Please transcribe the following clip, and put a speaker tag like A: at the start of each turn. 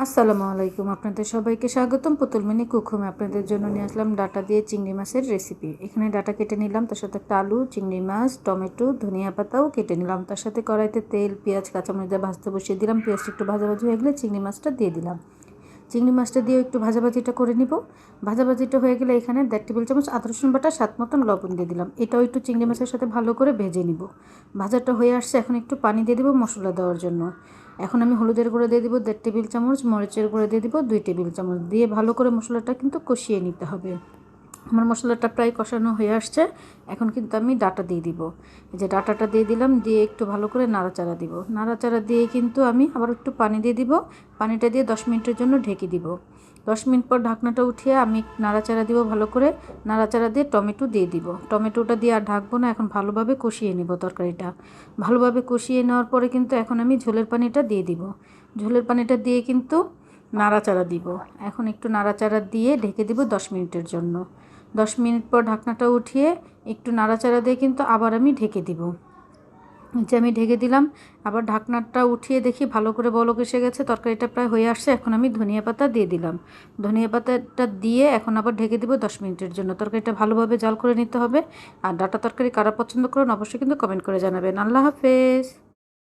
A: আসসালামু আলাইকুম, আপনাদের সবাইকে স্বাগতম। পুতুল মিনি কুক-হোমে আপনাদের জন্য নিয়ে আসলাম ডাটা দিয়ে চিংড়ি মাছের রেসিপি। এখানে ডাটা কেটে নিলাম, তার সাথে একটা আলু, চিংড়ি মাছ, টমেটো, ধনিয়া পাতাও কেটে নিলাম। তার সাথে কড়াইতে তেল, পেঁয়াজ, কাঁচামরিচ দিয়ে ভাজতে বসিয়ে দিলাম। পেঁয়াজটা একটু ভাজাভাজি হয়ে গেলে চিংড়ি মাছটা দিয়ে দিলাম। চিংড়ি মাছটা দিয়ে একটু ভাজাভাজিটা করে নিব। ভাজাভাজিটা হয়ে গেলে এখানে 1.5 টেবিল চামচ আদা রসুন বাটা, স্বাদ মতন লবণ দিয়ে দিলাম। এটাও একটু চিংড়ি মাছের সাথে ভালো করে ভেজে নিব। ভাজাটা হয়ে আসছে, এখন একটু পানি দিয়ে দিব মশলা দেওয়ার জন্য। এখন আমি হলুদের গুঁড়ো দিয়ে দিব 1.5 টেবিল চামচ, মরিচের গুঁড়ো দিয়ে দিব 2 টেবিল চামচ, দিয়ে ভালো করে মশলাটা কিন্তু কষিয়ে নিতে হবে। আমার মশলাটা প্রায় কষানো হয়ে আসছে, এখন কিন্তু আমি ডাটা দিয়ে দিব। এই যে ডাটাটা দিয়ে দিলাম, দিয়ে একটু ভালো করে নাড়াচাড়া দিব। নাড়াচাড়া দিয়ে কিন্তু আমি আবার একটু পানি দিয়ে দিব। পানিটা দিয়ে 10 মিনিটের জন্য ঢেকে দিব। 10 মিনিট পর ঢাকনাটা উঠিয়ে আমি নাড়াচাড়া দিব ভালো করে। নাড়াচাড়া দিয়ে টমেটো দিয়ে দিব। টমেটোটা দিয়ে আর ঢাকবো না, এখন ভালোভাবে কষিয়ে নিব তরকারিটা। ভালোভাবে কষিয়ে নেওয়ার পরে কিন্তু এখন আমি ঝোলের পানিটা দিয়ে দিব। ঝোলের পানিটা দিয়ে কিন্তু নাড়াচাড়া দিব। এখন একটু নাড়াচাড়া দিয়ে ঢেকে দিব 10 মিনিটের জন্য। 10 মিনিট পর ঢাকনাটা উঠিয়ে একটু নাড়াচাড়া দিয়ে কিন্তু আবার আমি ঢেকে দিব। যে আমি ঢেকে দিলাম, আবার ঢাকনাটা উঠিয়ে দেখি ভালো করে বলক এসে গেছে, তরকারিটা প্রায় হয়ে আসছে। এখন আমি ধনিয়া পাতা দিয়ে দিলাম। ধনিয়া পাতাটা দিয়ে এখন আবার ঢেকে দিব 10 মিনিটের জন্য। তরকারিটা ভালোভাবে জাল করে নিতে হবে। আর ডাটা তরকারি কারা পছন্দ করেন অবশ্যই কিন্তু কমেন্ট করে জানাবেন। আল্লাহ হাফেজ।